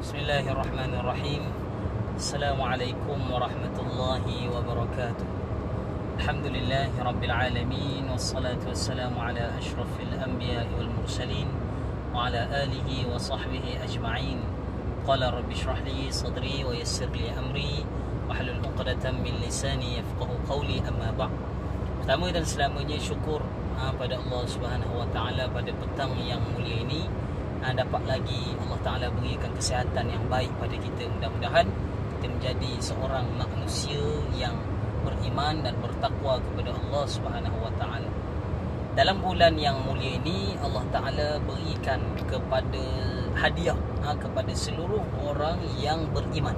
Bismillahirrahmanirrahim. Assalamualaikum warahmatullahi wabarakatuh. Alhamdulillahi rabbil alamin, wassalatu wassalamu ala ashrafil anbiya'i wal mursalin wa ala alihi wa sahbihi ajma'in. Qala rabbi shrah li sadri wa yassir li amri wahlul 'uqdatam min lisani yafqahu qawli, amma ba'd. Pertama dan selamanya syukur pada Allah Subhanahu wa taala pada petang yang mulia ini, dapat lagi Allah Ta'ala berikan kesihatan yang baik pada kita. Mudah-mudahan kita menjadi seorang manusia yang beriman dan bertakwa kepada Allah Subhanahu wa taala. Dalam bulan yang mulia ini, Allah Ta'ala berikan kepada hadiah kepada seluruh orang yang beriman.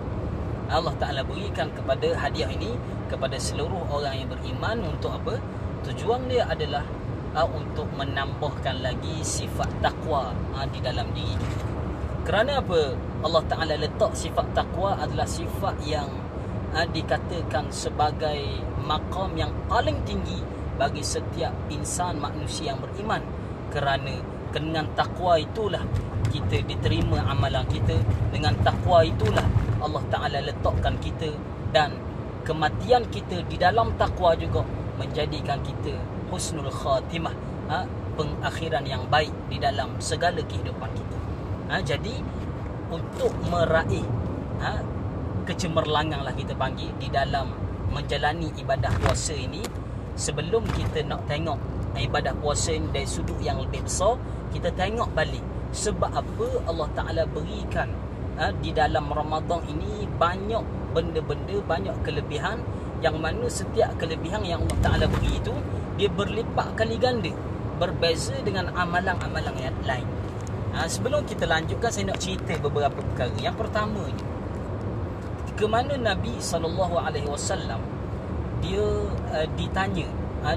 Allah Ta'ala berikan kepada hadiah ini kepada seluruh orang yang beriman. Untuk apa? Tujuan dia adalah untuk menambahkan lagi sifat takwa di dalam diri kita. Kerana apa? Allah Ta'ala letak sifat takwa adalah sifat yang dikatakan sebagai maqam yang paling tinggi bagi setiap insan manusia yang beriman. Kerana dengan takwa itulah kita diterima amalan kita. Dengan takwa itulah Allah Ta'ala letakkan kita, dan kematian kita di dalam takwa juga menjadikan kita husnul khatimah, pengakhiran yang baik di dalam segala kehidupan kita. Jadi untuk meraih kecemerlangan lah kita panggil di dalam menjalani ibadah puasa ini, sebelum kita nak tengok ibadah puasa ini dari sudut yang lebih besar, kita tengok balik sebab apa Allah Ta'ala berikan di dalam Ramadan ini banyak benda-benda, banyak kelebihan, yang mana setiap kelebihan yang Allah Ta'ala beri itu dia berlipat kali ganda, berbeza dengan amalan-amalan yang lain. Sebelum kita lanjutkan, saya nak cerita beberapa perkara. Yang pertama ni, ke mana Nabi SAW dia ditanya,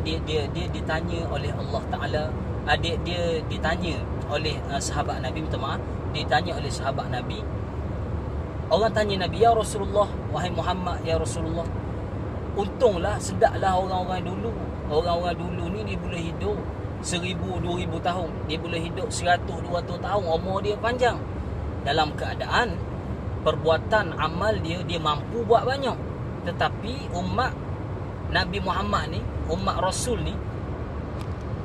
dia ditanya oleh Allah Ta'ala, dia ditanya oleh sahabat Nabi, minta maaf, ditanya oleh sahabat Nabi. Orang tanya Nabi, ya Rasulullah, wahai Muhammad, ya Rasulullah, untunglah, sedaplah orang-orang dulu. Orang-orang dulu ni dia boleh hidup 1000, 2000 tahun. Dia boleh hidup 100, 200 tahun. Umur dia panjang. Dalam keadaan perbuatan amal dia mampu buat banyak. Tetapi umat Nabi Muhammad ni, umat Rasul ni,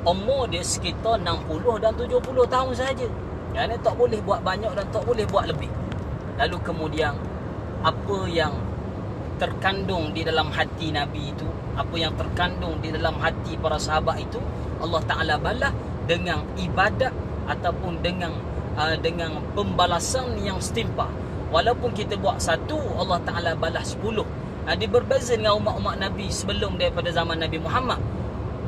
umur dia sekitar 60 dan 70 tahun sahaja. Yang ni tak boleh buat banyak dan tak boleh buat lebih. Lalu kemudian, apa yang terkandung di dalam hati Nabi itu, apa yang terkandung di dalam hati para sahabat itu, Allah Ta'ala balas dengan ibadat ataupun dengan pembalasan yang setimpal. Walaupun kita buat satu, Allah Ta'ala balas 10. Dia berbeza dengan umat-umat Nabi sebelum daripada zaman Nabi Muhammad.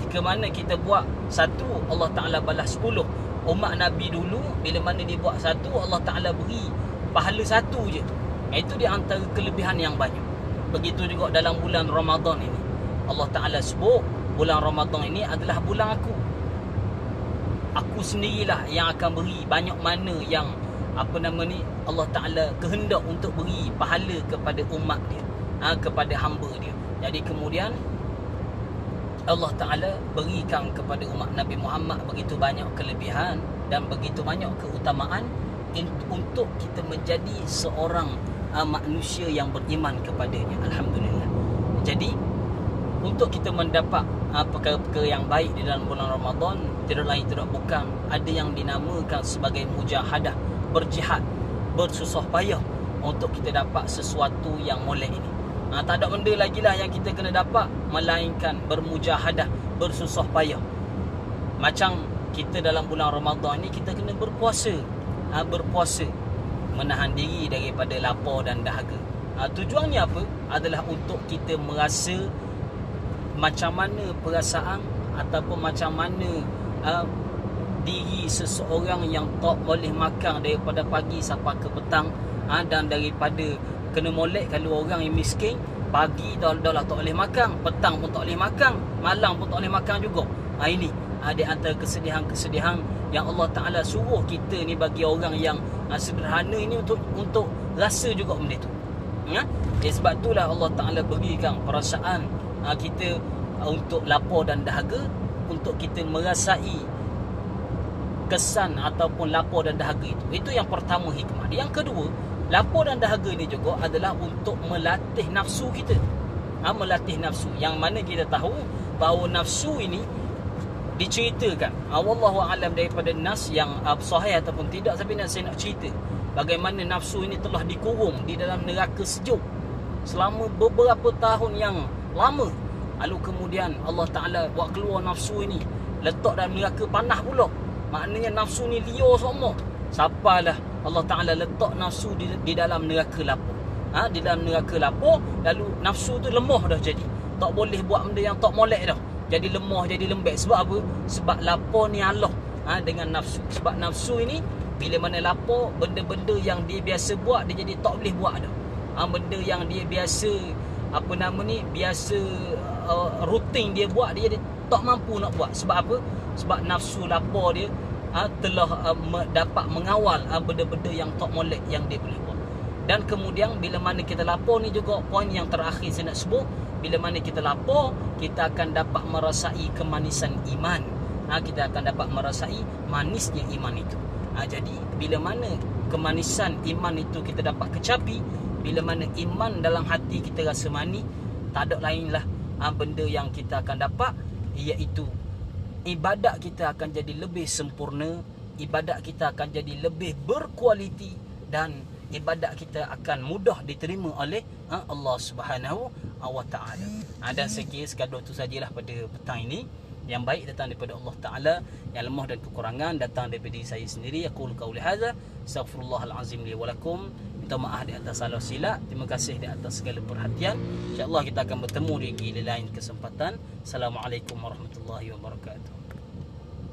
Jika mana kita buat satu, Allah Ta'ala balas 10. Umat Nabi dulu, bila mana dia buat satu, Allah Ta'ala beri pahala satu je. Itu di antara kelebihan yang banyak. Begitu juga dalam bulan Ramadan ini, Allah Ta'ala sebut bulan Ramadan ini adalah bulan aku. Aku sendirilah yang akan beri. Banyak mana yang Allah Ta'ala kehendak untuk beri pahala kepada umat dia, kepada hamba dia. Jadi kemudian Allah Ta'ala berikan kepada umat Nabi Muhammad begitu banyak kelebihan dan begitu banyak keutamaan untuk kita menjadi seorang manusia yang beriman kepadanya. Alhamdulillah. Jadi untuk kita mendapat perkara-perkara yang baik di dalam bulan Ramadan, tidak lain tidak bukan ada yang dinamakan sebagai mujahadah, berjihad, bersusah payah untuk kita dapat sesuatu yang molek ini. Tak ada benda lagi lah yang kita kena dapat melainkan bermujahadah, bersusah payah. Macam kita dalam bulan Ramadan ni, kita kena berpuasa, menahan diri daripada lapar dan dahaga. Tujuannya apa? Adalah untuk kita merasa macam mana perasaan ataupun macam mana diri seseorang yang tak boleh makan daripada pagi sampai ke petang, dan daripada kena molek kalau orang yang miskin, pagi dah tak boleh makan, petang pun tak boleh makan, malam pun tak boleh makan juga. Ini di antara kesedihan yang Allah Ta'ala suruh kita ni bagi orang yang sederhana ini untuk rasa juga benda tu. Sebab itulah Allah Ta'ala berikan perasaan kita untuk lapar dan dahaga, untuk kita merasai kesan ataupun lapar dan dahaga itu. Itu yang pertama hikmah. Yang kedua, Lapar dan dahaga ni juga adalah untuk melatih nafsu kita. Melatih nafsu. Yang mana kita tahu bahawa nafsu ini diceritakan. Wallahu a'lam daripada nas yang sahih ataupun tidak, tapi saya nak cerita bagaimana nafsu ini telah dikurung di dalam neraka sejuk selama beberapa tahun yang lama. Lalu kemudian Allah Ta'ala buat keluar nafsu ini, letak dalam neraka panah pula. Maknanya nafsu ni liar semua. Sampailah Allah Ta'ala letak nafsu di dalam neraka lapar. Di dalam neraka lapar, lalu nafsu tu lemah dah jadi. Tak boleh buat benda yang tak molek dah. Jadi lemah, jadi lembek. Sebab apa? Sebab lapar ni Allah dengan nafsu. Sebab nafsu ini bila mana lapar, benda-benda yang dia biasa buat, dia jadi tak boleh buat dah. Benda yang dia biasa biasa rutin dia buat, dia jadi tak mampu nak buat. Sebab apa? Sebab nafsu lapar dia telah dapat mengawal benda-benda yang tak molek yang dia boleh buat. Dan kemudian bila mana kita lapar ni juga, poin yang terakhir saya nak sebut, bila mana kita lapar, kita akan dapat merasai kemanisan iman. Kita akan dapat merasai manisnya iman itu. Jadi bila mana kemanisan iman itu kita dapat kecapi, bila mana iman dalam hati kita rasa manis, tak ada lainlah benda yang kita akan dapat, iaitu ibadat kita akan jadi lebih sempurna, ibadat kita akan jadi lebih berkualiti, dan ibadat kita akan mudah diterima oleh Allah Subhanahu wa Ta'ala. Dan saya kira sekadar itu sajalah pada petang ini. Yang baik datang daripada Allah Ta'ala, yang lemah dan kekurangan datang daripada diri saya sendiri. Aqulu qauli hadza, astaghfirullahal azim li wa lakum. Minta maaf di atas salah silap. Terima kasih di atas segala perhatian. InsyaAllah kita akan bertemu di lain kesempatan. Assalamualaikum warahmatullahi wabarakatuh.